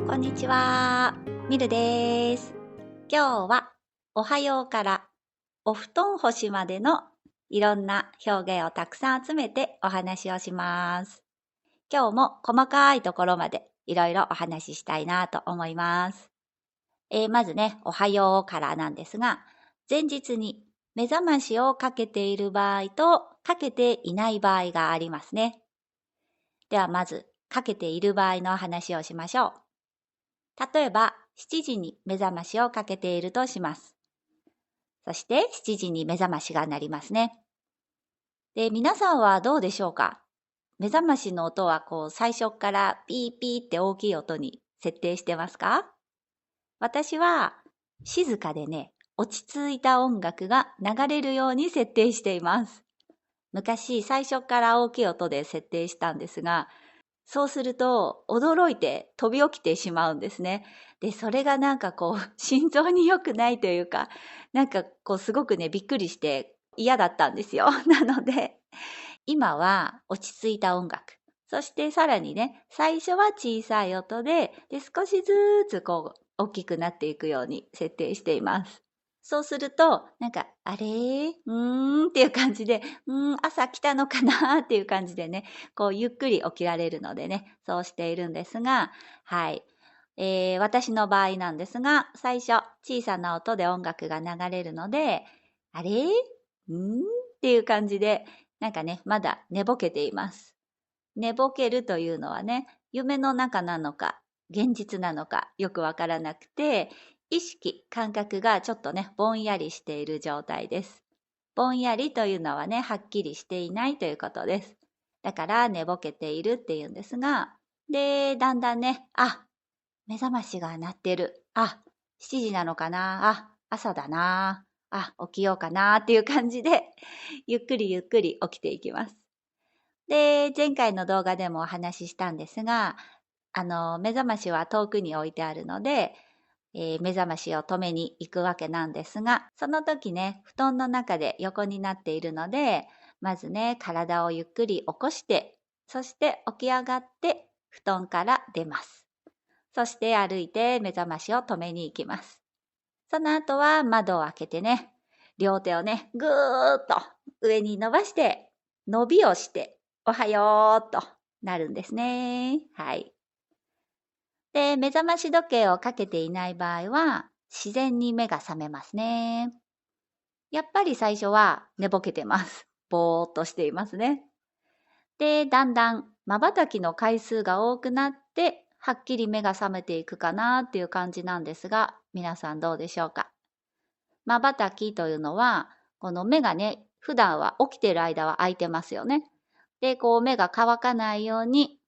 こんにちは、ミルです。今日はおはようからお布団干しまでのいろんな表現をたくさん集めてお話をします。今日も細かいところまでいろいろお話ししたいなと思います。まずね、おはようからなんですが、前日に目覚ましをかけている場合とかけていない場合がありますね。ではまず、かけている場合の話をしましょう。例えば、7時に目覚ましをかけているとします。そして、7時に目覚ましが鳴りますね。で、皆さんはどうでしょうか？目覚ましの音は最初からピーピーって大きい音に設定してますか？私は、静かでね、落ち着いた音楽が流れるように設定しています。昔、最初から大きい音で設定したんですが、そうすると、驚いて飛び起きてしまうんですね。で、それが心臓に良くないというか、すごくね、びっくりして嫌だったんですよ。なので、今は落ち着いた音楽。そしてさらにね、最初は小さい音で少しずつ大きくなっていくように設定しています。そうすると、あれっていう感じで、朝来たのかなっていう感じでね、ゆっくり起きられるのでね、そうしているんですが、はい。私の場合なんですが、最初、小さな音で音楽が流れるので、あれっていう感じで、まだ寝ぼけています。寝ぼけるというのはね、夢の中なのか、現実なのか、よくわからなくて、意識、感覚がちょっとね、ぼんやりしている状態です。ぼんやりというのはね、はっきりしていないということです。だから寝ぼけているっていうんですが、で、だんだんね、目覚ましが鳴ってる。7時なのかな。朝だな。起きようかなっていう感じで、ゆっくりゆっくり起きていきます。で、前回の動画でもお話ししたんですが、目覚ましは遠くに置いてあるので、目覚ましを止めに行くわけなんですが、その時ね、布団の中で横になっているので、まずね、体をゆっくり起こして、そして起き上がって布団から出ます。そして歩いて目覚ましを止めに行きます。その後は窓を開けてね、両手をね、ぐーっと上に伸ばして、伸びをして、おはようとなるんですね。はい。で、目覚まし時計をかけていない場合は、自然に目が覚めますね。やっぱり最初は寝ぼけてます。ぼーっとしていますね。で、だんだん瞬きの回数が多くなって、はっきり目が覚めていくかなっていう感じなんですが、皆さんどうでしょうか？瞬きというのは、この目がね、普段は起きている間は開いてますよね。で、目が乾かないように、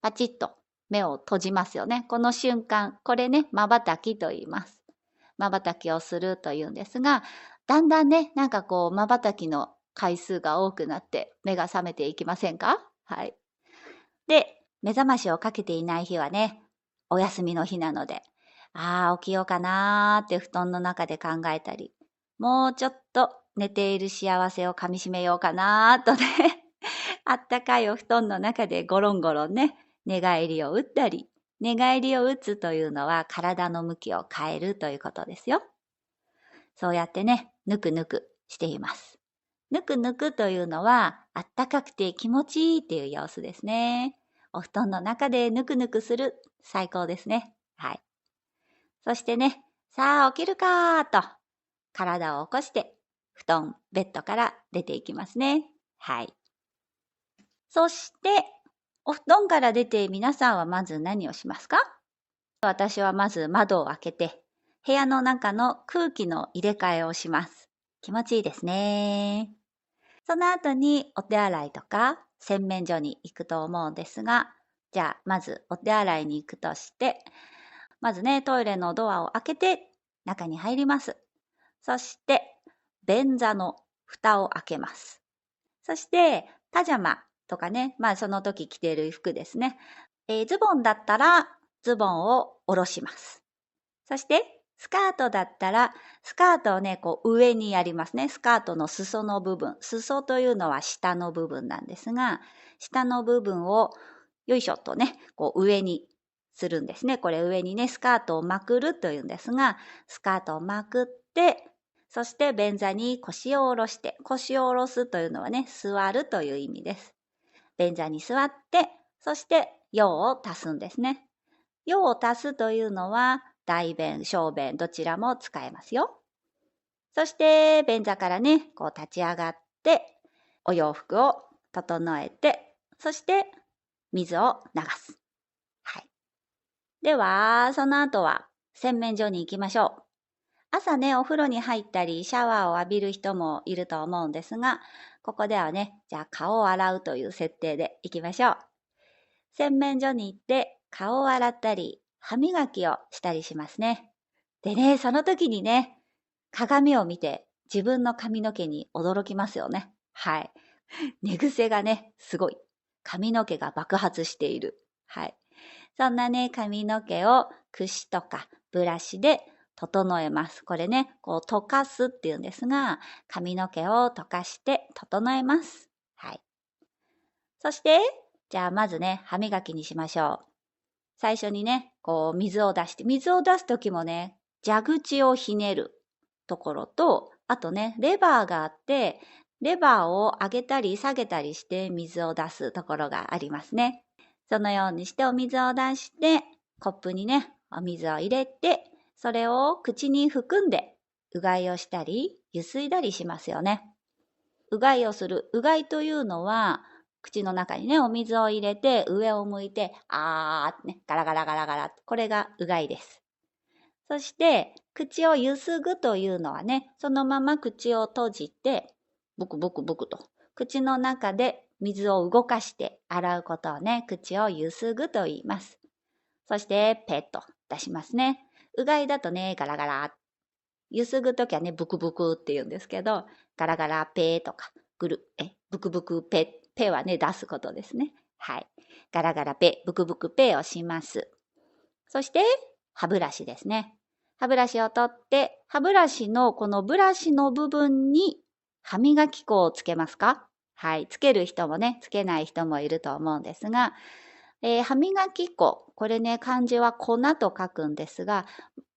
パチッと目を閉じますよね。この瞬間、これね、瞬きと言います。瞬きをするというんですが、だんだんね、瞬きの回数が多くなって目が覚めていきませんか？はい。で、目覚ましをかけていない日はね、お休みの日なので、起きようかなーって布団の中で考えたり、もうちょっと寝ている幸せをかみしめようかなーとね、あったかいお布団の中でゴロンゴロンね、寝返りを打ったり、寝返りを打つというのは体の向きを変えるということですよ。そうやってね、ぬくぬくしています。ぬくぬくというのは、あったかくて気持ちいいっていう様子ですね。お布団の中でぬくぬくする。最高ですね。はい。そしてね、さあ起きるかーと、体を起こして、布団、ベッドから出ていきますね。はい。そして、お布団から出て皆さんはまず何をしますか？私はまず窓を開けて、部屋の中の空気の入れ替えをします。気持ちいいですね。その後にお手洗いとか洗面所に行くと思うんですが、じゃあまずお手洗いに行くとして、まずね、トイレのドアを開けて中に入ります。そして、便座の蓋を開けます。そして、パジャマとかね、その時着ている服ですね。ズボンだったらズボンを下ろします。そして、スカートだったら、スカートをね、上にやりますね。スカートの裾の部分。裾というのは下の部分なんですが、下の部分をよいしょとね、上にするんですね。これ上にね、スカートをまくるというんですが、スカートをまくって、そして便座に腰を下ろして、腰を下ろすというのはね、座るという意味です。便座に座って、そして用を足すんですね。用を足すというのは、大便、小便、どちらも使えますよ。そして、便座からね、こう立ち上がって、お洋服を整えて、そして水を流す。はい。では、その後は洗面所に行きましょう。朝ね、お風呂に入ったり、シャワーを浴びる人もいると思うんですが、ここではね、じゃあ顔を洗うという設定で行きましょう。洗面所に行って顔を洗ったり、歯磨きをしたりしますね。でね、その時にね、鏡を見て自分の髪の毛に驚きますよね。はい。寝癖がね、すごい。髪の毛が爆発している。はい。そんなね、髪の毛を櫛とかブラシで整えます。これね、こう溶かすっていうんですが、髪の毛を溶かして整えます。はい。そして、じゃあまずね、歯磨きにしましょう。最初にね、こう水を出して、水を出すときもね、蛇口をひねるところと、あとね、レバーがあって、レバーを上げたり下げたりして水を出すところがありますね。そのようにしてお水を出して、コップにね、お水を入れて、それを口に含んで、うがいをしたり、ゆすいだりしますよね。うがいをする。うがいというのは、口の中にね、お水を入れて、上を向いて、あーってね、ガラガラガラガラ。これがうがいです。そして、口をゆすぐというのはね、そのまま口を閉じて、ブクブクブクと、口の中で水を動かして洗うことをね、口をゆすぐと言います。そして、ペッと出しますね。うがいだとね、ガラガラ。ゆすぐときはね、ブクブクって言うんですけど、ガラガラペーとか、ブクブクペ、ペはね、出すことですね。はい。ガラガラペ、ブクブクペをします。そして、歯ブラシですね。歯ブラシを取って、歯ブラシのこのブラシの部分に歯磨き粉をつけますか？はい。つける人もね、つけない人もいると思うんですが、歯磨き粉。これね、漢字は粉と書くんですが、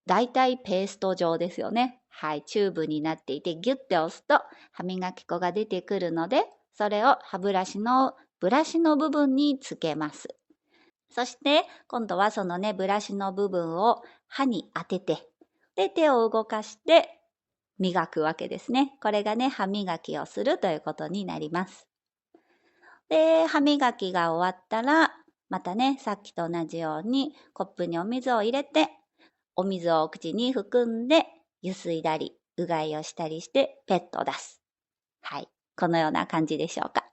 だいたいペースト状ですよね。はい。チューブになっていて、ギュッて押すと歯磨き粉が出てくるので、それを歯ブラシのブラシの部分につけます。そして、今度はそのね、ブラシの部分を歯に当てて、で、手を動かして磨くわけですね。これがね、歯磨きをするということになります。で、歯磨きが終わったら、またね、さっきと同じようにコップにお水を入れて、お水を口に含んで、ゆすいだり、うがいをしたりして、ペットを出す。はい。このような感じでしょうか。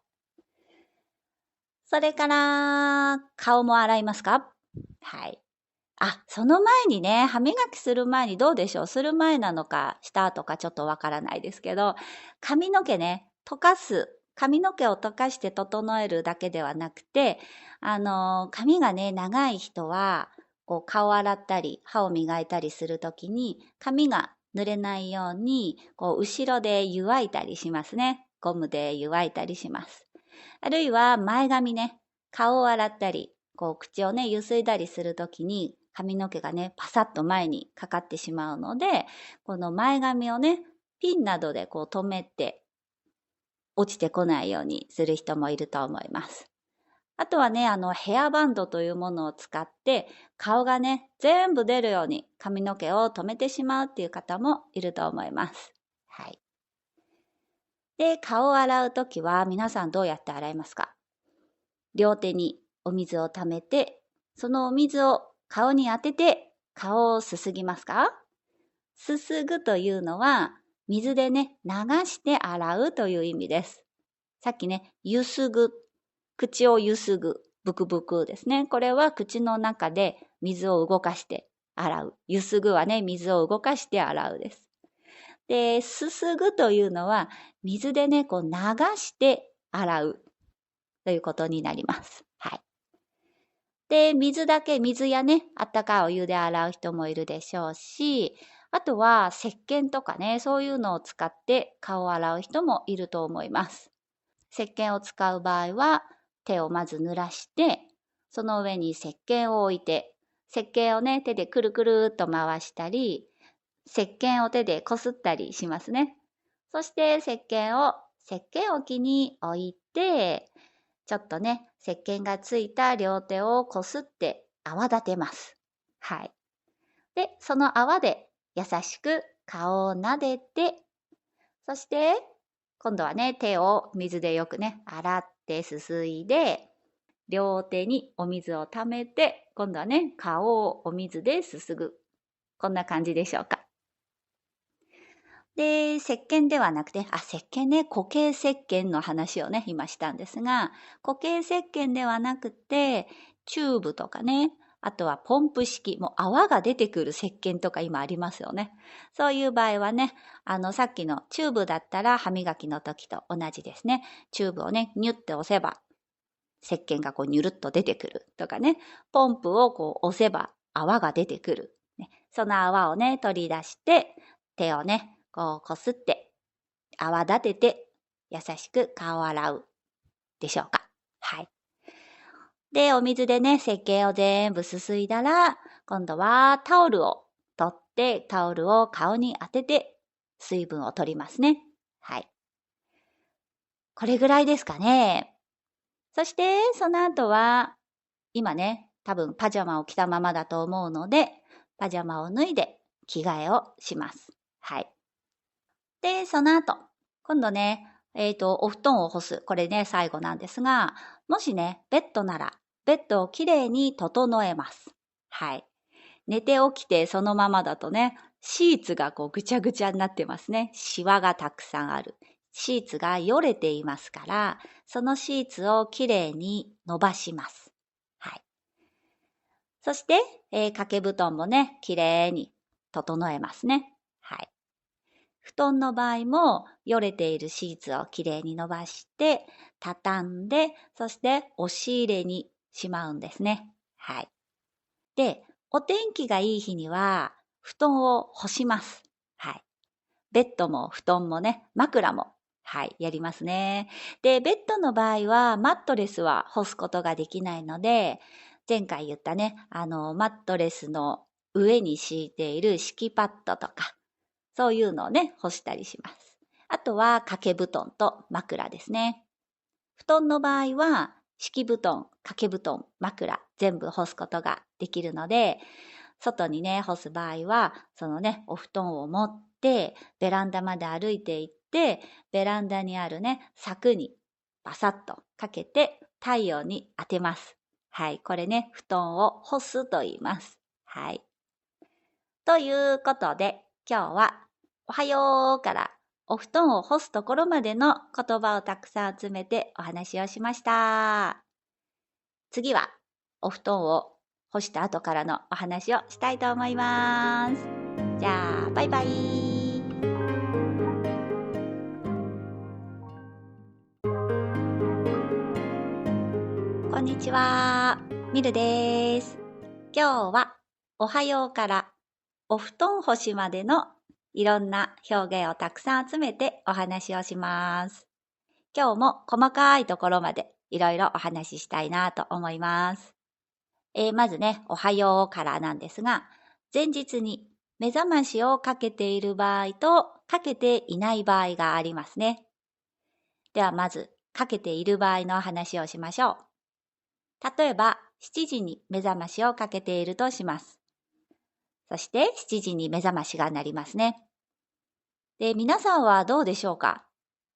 それから、顔も洗いますか？はい。あ、その前にね、歯磨きする前にどうでしょう？する前なのか、した後かちょっとわからないですけど、髪の毛ね、溶かす。髪の毛を溶かして整えるだけではなくて、髪がね、長い人は、こう顔洗ったり、歯を磨いたりするときに、髪が濡れないように、こう後ろで湯わいたりしますね。ゴムで湯わいたりします。あるいは前髪ね、顔を洗ったり、こう口をね、ゆすいだりするときに髪の毛がね、パサッと前にかかってしまうので、この前髪をね、ピンなどでこう留めて落ちてこないようにする人もいると思います。あとはね、ヘアバンドというものを使って顔がね、全部出るように髪の毛を留めてしまうっていう方もいると思います。はい。で、顔を洗うときは皆さんどうやって洗いますか？両手にお水を溜めて、そのお水を顔に当てて顔をすすぎますか？すすぐというのは水でね、流して洗うという意味です。さっきね、ゆすぐ、口をゆすぐ、ブクブクですね。これは口の中で水を動かして洗う。ゆすぐはね、水を動かして洗うです。で、すすぐというのは水でね、こう流して洗うということになります。はい。で、水やね、あったかいお湯で洗う人もいるでしょうし、あとは石鹸とかね、そういうのを使って顔を洗う人もいると思います。石鹸を使う場合は、手をまず濡らして、その上に石鹸を置いて、石鹸をね、手でくるくるっと回したり、石鹸を手でこすったりしますね。そして石鹸置きに置いて、ちょっとね、石鹸がついた両手をこすって泡立てます。はい。で、その泡で優しく顔を撫でて、そして今度はね、手を水でよくね、洗ってすすいで、両手にお水をためて、今度はね、顔をお水ですすぐ。こんな感じでしょうか。で、石鹸ではなくて、石鹸ね、固形石鹸の話をね、今したんですが、固形石鹸ではなくて、チューブとかね、あとはポンプ式、もう泡が出てくる石鹸とか今ありますよね。そういう場合はね、さっきのチューブだったら歯磨きの時と同じですね。チューブをね、ニュッて押せば、石鹸がこうニュルッと出てくるとかね、ポンプをこう押せば泡が出てくる。ね、その泡をね、取り出して、手をね、こうこすって、泡立てて、優しく顔を洗うでしょうか。はい。で、お水でね、石鹸を全部すすいだら、今度はタオルを取って、タオルを顔に当てて、水分を取りますね。はい。これぐらいですかね。そして、その後は、今ね、多分パジャマを着たままだと思うので、パジャマを脱いで着替えをします。はい。で、その後、今度ね、お布団を干す。これね、最後なんですが、もしね、ベッドなら、ベッドをきれいに整えます。はい。寝て起きてそのままだとね、シーツがこうぐちゃぐちゃになってますね。シワがたくさんある。シーツがよれていますから、そのシーツをきれいに伸ばします。はい。そして、掛け布団もね、きれいに整えますね。はい。布団の場合も、よれているシーツをきれいに伸ばして、畳んで、そして押し入れにしまうんですね。はい。で、お天気がいい日には、布団を干します。はい。ベッドも布団もね、枕も、はい、やりますね。で、ベッドの場合は、マットレスは干すことができないので、前回言ったね、マットレスの上に敷いている敷きパッドとか、そういうのをね、干したりします。あとは掛け布団と枕ですね。布団の場合は、敷布団、掛け布団、枕、全部干すことができるので、外にね、干す場合は、そのね、お布団を持って、ベランダまで歩いて行って、ベランダにあるね、柵にバサッとかけて、太陽に当てます。はい、これね、布団を干すと言います。はい。ということで、今日は、おはようからお布団を干すところまでの言葉をたくさん集めてお話をしました。次はお布団を干した後からのお話をしたいと思います。じゃあ、バイバイ。こんにちは。ミルです。今日はおはようからお布団干しまでのいろんな表現をたくさん集めてお話をします。今日も細かいところまでいろいろお話ししたいなと思います。まずね、おはようからなんですが、前日に目覚ましをかけている場合とかけていない場合がありますね。ではまず、かけている場合の話をしましょう。例えば、7時に目覚ましをかけているとします。そして7時に目覚ましが鳴りますね。で、皆さんはどうでしょうか？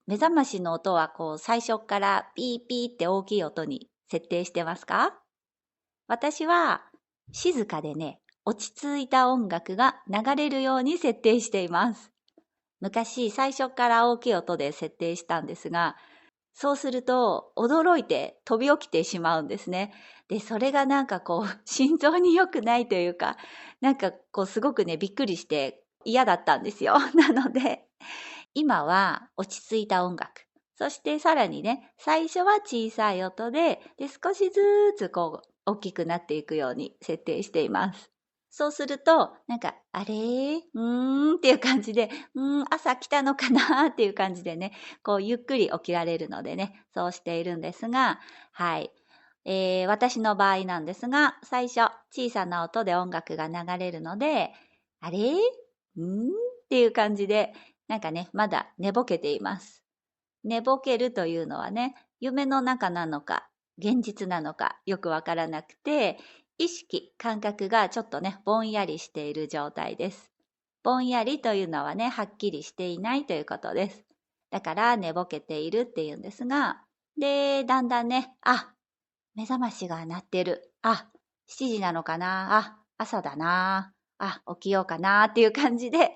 目覚ましの音はこう最初からピーピーって大きい音に設定してますか？私は静かでね、落ち着いた音楽が流れるように設定しています。昔最初から大きい音で設定したんですが、そうすると驚いて飛び起きてしまうんですね。で、それがなんかこう心臓に良くないというか、なんかこうすごくねびっくりして嫌だったんですよ。なので、今は落ち着いた音楽。そしてさらにね、最初は小さい音で、少しずつこう大きくなっていくように設定しています。そうすると、なんか、あれっていう感じで、朝来たのかなっていう感じでね、こうゆっくり起きられるのでね、そうしているんですが、はい。私の場合なんですが、最初小さな音で音楽が流れるので、あれっていう感じで、なんかね、まだ寝ぼけています。寝ぼけるというのはね、夢の中なのか、現実なのかよくわからなくて、意識、感覚がちょっとね、ぼんやりしている状態です。ぼんやりというのはね、はっきりしていないということです。だから寝ぼけているっていうんですが、で、だんだんね、目覚ましが鳴ってる。7時なのかな。朝だな。起きようかなっていう感じで、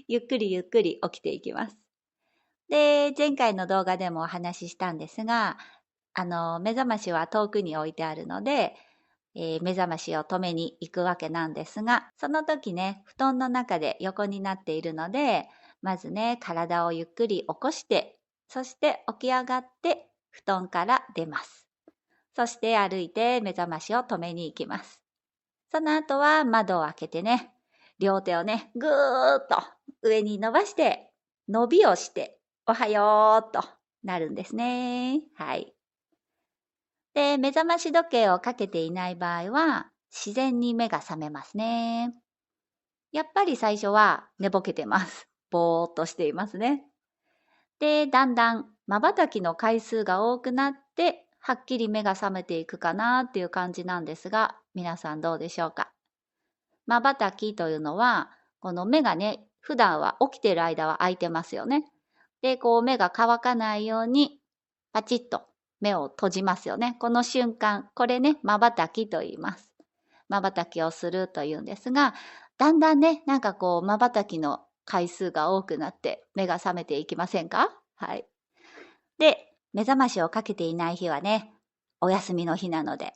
ゆっくりゆっくり起きていきます。で、前回の動画でもお話ししたんですが、目覚ましは遠くに置いてあるので、目覚ましを止めに行くわけなんですが、その時ね、布団の中で横になっているので、まずね、体をゆっくり起こして、そして起き上がって布団から出ます。そして歩いて目覚ましを止めに行きます。その後は窓を開けてね、両手をね、ぐーっと上に伸ばして、伸びをして、おはようとなるんですね。はい。で、目覚まし時計をかけていない場合は、自然に目が覚めますね。やっぱり最初は寝ぼけてます。ぼーっとしていますね。で、だんだん瞬きの回数が多くなって、はっきり目が覚めていくかなっていう感じなんですが、皆さんどうでしょうか。瞬きというのは、この目がね、普段は起きている間は開いてますよね。で、こう目が乾かないように、パチッと目を閉じますよね。この瞬間、これね、瞬きと言います。瞬きをするというんですが、だんだんね、なんかこう、瞬きの回数が多くなって目が覚めていきませんか？はい。で、目覚ましをかけていない日はね、お休みの日なので、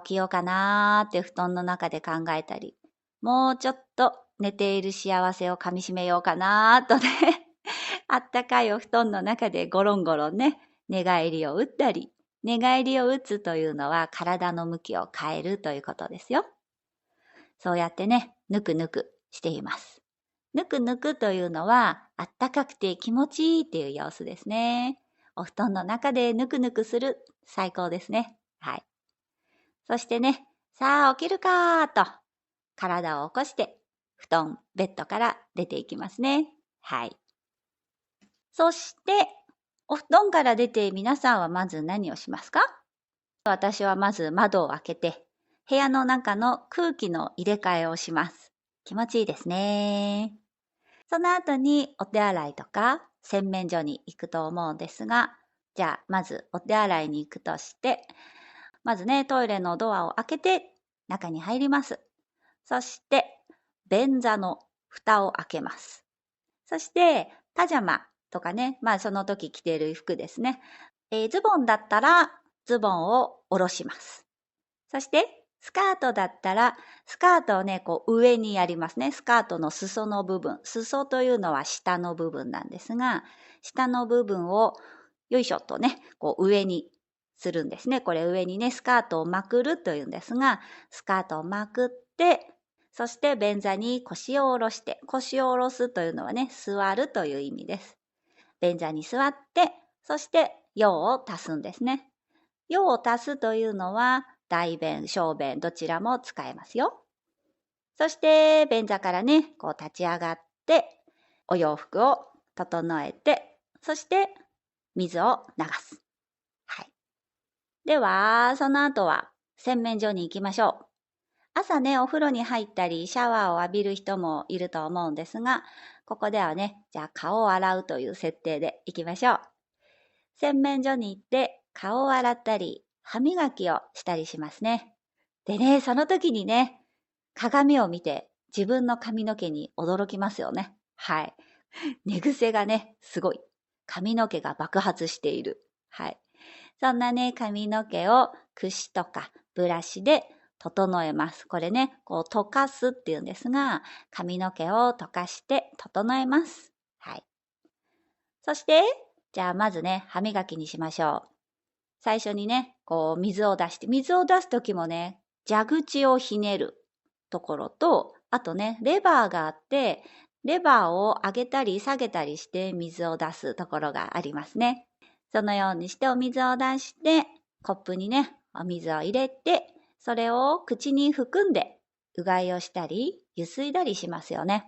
起きようかなーって布団の中で考えたり、もうちょっと寝ている幸せをかみしめようかなーとね、あったかいお布団の中でゴロンゴロンね、寝返りを打ったり、寝返りを打つというのは体の向きを変えるということですよ。そうやってね、ぬくぬくしています。ぬくぬくというのは、あったかくて気持ちいいっていう様子ですね。お布団の中でぬくぬくする。最高ですね。はい。そしてね、さあ起きるかーと、体を起こして、布団、ベッドから出ていきますね。はい。そして、お布団から出て皆さんはまず何をしますか？私はまず窓を開けて、部屋の中の空気の入れ替えをします。気持ちいいですね。その後にお手洗いとか洗面所に行くと思うんですが、じゃあまずお手洗いに行くとして、まずね、トイレのドアを開けて中に入ります。そして、便座の蓋を開けます。そして、パジャマとかね、その時着ている服ですね。ズボンだったらズボンを下ろします。そして、スカートだったら、スカートをね、こう上にやりますね。スカートの裾の部分。裾というのは下の部分なんですが、下の部分をよいしょとね、こう上にするんですね。これ上にね、スカートをまくるというんですが、スカートをまくって、そして便座に腰を下ろして、腰を下ろすというのはね、座るという意味です。便座に座って、そして用を足すんですね。用を足すというのは、大便、小便、どちらも使えますよ。そして、便座からね、こう立ち上がって、お洋服を整えて、そして水を流す。はい。では、その後は洗面所に行きましょう。朝ね、お風呂に入ったり、シャワーを浴びる人もいると思うんですが、ここではね、じゃあ顔を洗うという設定で行きましょう。洗面所に行って顔を洗ったり、歯磨きをしたりしますね。でね、その時にね、鏡を見て自分の髪の毛に驚きますよね。はい。寝癖がね、すごい。髪の毛が爆発している。はい。そんなね、髪の毛を櫛とかブラシで整えます。これね、こう溶かすっていうんですが、髪の毛を溶かして整えます。はい。そして、じゃあまずね、歯磨きにしましょう。最初にね、こう水を出して、水を出すときもね、蛇口をひねるところと、あとね、レバーがあって、レバーを上げたり下げたりして水を出すところがありますね。そのようにしてお水を出して、コップにね、お水を入れて、それを口に含んで、うがいをしたり、ゆすいだりしますよね。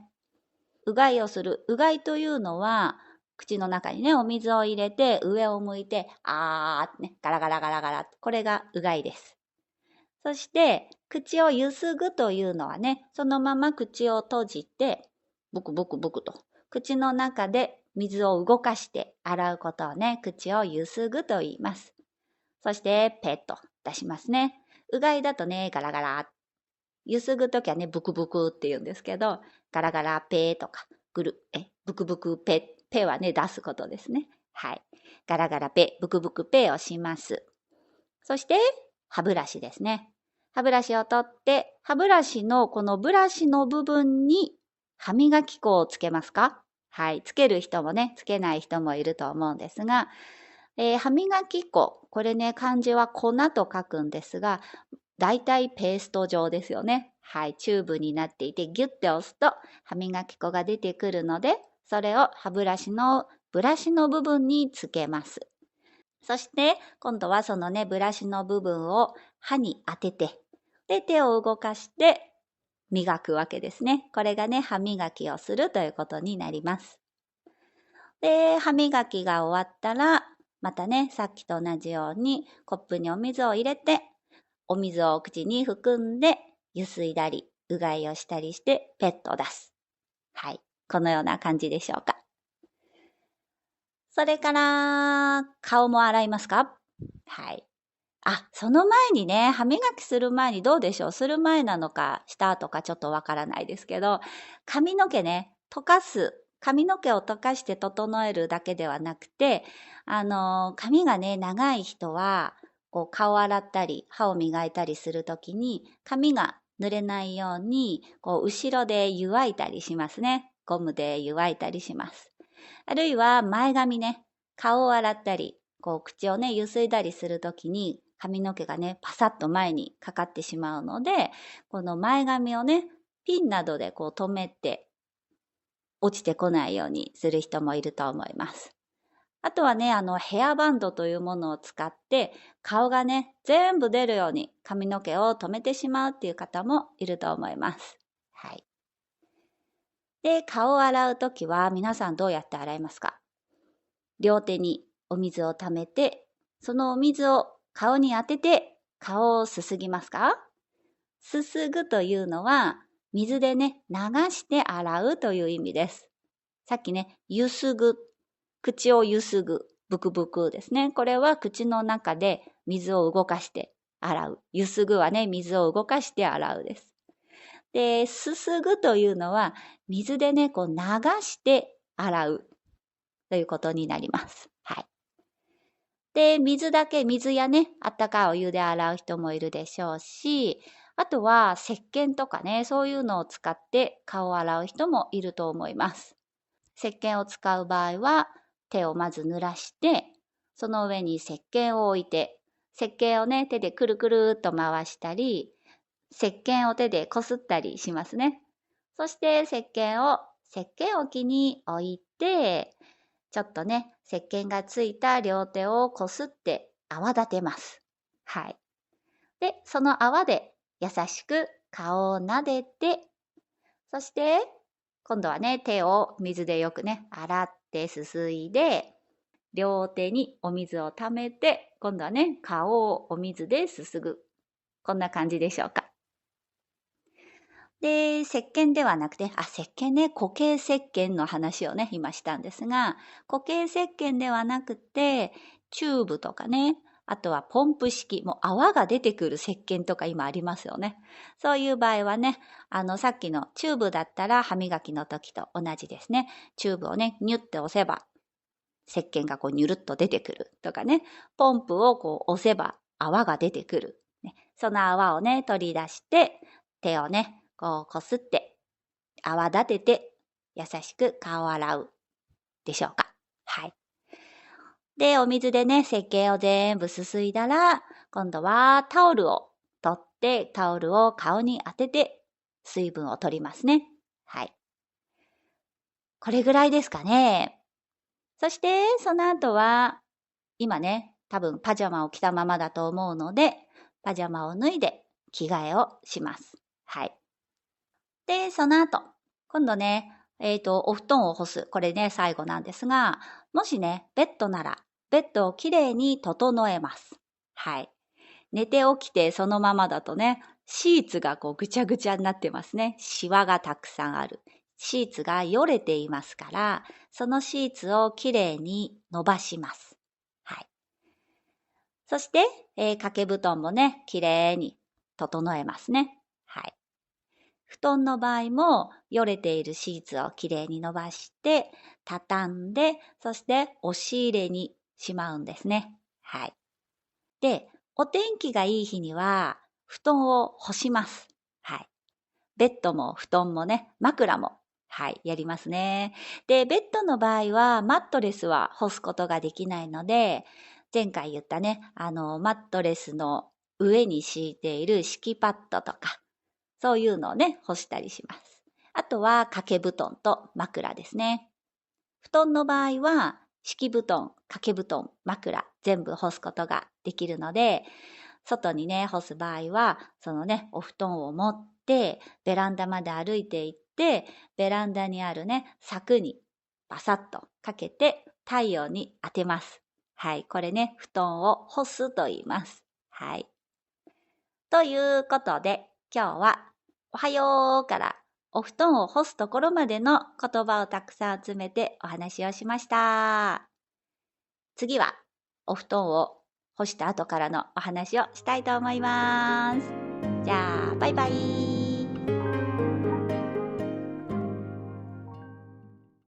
うがいをする。うがいというのは、口の中にね、お水を入れて、上を向いて、あーってね、ガラガラガラガラ。これがうがいです。そして、口をゆすぐというのはね、そのまま口を閉じて、ブクブクブクと、口の中で水を動かして洗うことをね、口をゆすぐと言います。そして、ペッと出しますね。うがいだとね、ガラガラ。ゆすぐときはね、ブクブクって言うんですけど、ガラガラペーとか、ブクブクペ、ペはね、出すことですね。はい。ガラガラペ、ブクブクペをします。そして、歯ブラシですね。歯ブラシを取って、歯ブラシのこのブラシの部分に歯磨き粉をつけますか？はい。つける人もね、つけない人もいると思うんですが、歯磨き粉、これね、漢字は粉と書くんですが、だいたいペースト状ですよね。はい。チューブになっていて、ギュッて押すと歯磨き粉が出てくるので、それを歯ブラシのブラシの部分につけます。そして、今度はそのね、ブラシの部分を歯に当てて、で、手を動かして磨くわけですね。これがね、歯磨きをするということになります。で、歯磨きが終わったら、またね、さっきと同じようにコップにお水を入れて、お水を口に含んで、ゆすいだり、うがいをしたりして、ペットを出す。はい。このような感じでしょうか。それから、顔も洗いますか？はい。その前にね、歯磨きする前にどうでしょう？する前なのか、した後かちょっとわからないですけど、髪の毛ね、溶かす。髪の毛を溶かして整えるだけではなくて、髪がね、長い人は、こう顔洗ったり、歯を磨いたりするときに、髪が濡れないように、こう後ろで湯わいたりしますね。ゴムで湯わいたりします。あるいは前髪ね、顔を洗ったり、こう口をね、ゆすいだりするときに髪の毛がね、パサッと前にかかってしまうので、この前髪をね、ピンなどでこう止めて落ちてこないようにする人もいると思います。あとはね、ヘアバンドというものを使って顔がね、全部出るように髪の毛を止めてしまうっていう方もいると思います。はい。で、顔を洗うときは皆さんどうやって洗いますか？両手にお水をためて、そのお水を顔に当てて顔をすすぎますか？すすぐというのは水でね、流して洗うという意味です。さっきね、ゆすぐ、口をゆすぐ、ブクブクですね。これは口の中で水を動かして洗う。ゆすぐはね、水を動かして洗うです。で、すすぐというのは水でね、こう流して洗うということになります。はい。で、水やね、あったかいお湯で洗う人もいるでしょうし、あとは石鹸とかね、そういうのを使って顔を洗う人もいると思います。石鹸を使う場合は、手をまず濡らして、その上に石鹸を置いて、石鹸をね、手でくるくるっと回したり、石鹸を手でこすったりしますね。そして石鹸置きに置いて、ちょっとね、石鹸がついた両手をこすって泡立てます。はい。で、その泡で優しく顔を撫でて、そして今度はね、手を水でよくね、洗ってすすいで、両手にお水をためて、今度はね、顔をお水ですすぐ。こんな感じでしょうか。で、石鹸ではなくて、石鹸ね、固形石鹸の話をね、今したんですが、固形石鹸ではなくて、チューブとかね、あとはポンプ式、もう泡が出てくる石鹸とか今ありますよね。そういう場合はね、さっきのチューブだったら歯磨きの時と同じですね。チューブをね、ニュッて押せば、石鹸がこうニュルっと出てくるとかね、ポンプをこう押せば泡が出てくる。ね、その泡をね、取り出して、手をね、こうこすって、泡立てて、優しく顔を洗うでしょうか。はい。で、お水でね、石鹸を全部すすいだら、今度はタオルを取って、タオルを顔に当てて、水分を取りますね。はい。これぐらいですかね。そして、その後は、今ね、多分パジャマを着たままだと思うので、パジャマを脱いで着替えをします。はい。で、その後、今度ね、お布団を干す。これね、最後なんですが、もしね、ベッドなら、ベッドをきれいに整えます。はい。寝て起きてそのままだとね、シーツがこうぐちゃぐちゃになってますね。シワがたくさんある。シーツがよれていますから、そのシーツをきれいに伸ばします。はい。そして、掛け布団もね、きれいに整えますね。はい。布団の場合も、よれているシーツをきれいに伸ばして、畳んで、そして押し入れにしまうんですね。はい。で、お天気がいい日には、布団を干します。はい。ベッドも布団もね、枕も、はい、やりますね。で、ベッドの場合は、マットレスは干すことができないので、前回言ったね、マットレスの上に敷いている敷きパッドとか、そういうのをね、干したりします。あとは掛け布団と枕ですね。布団の場合は、敷布団、掛け布団、枕、全部干すことができるので、外にね、干す場合は、そのね、お布団を持って、ベランダまで歩いて行って、ベランダにあるね、柵にバサッとかけて太陽に当てます。はい、これね、布団を干すと言います。はい。ということで、今日は、おはようからお布団を干すところまでの言葉をたくさん集めてお話をしました。次は、お布団を干した後からのお話をしたいと思います。じゃあ、バイバイ。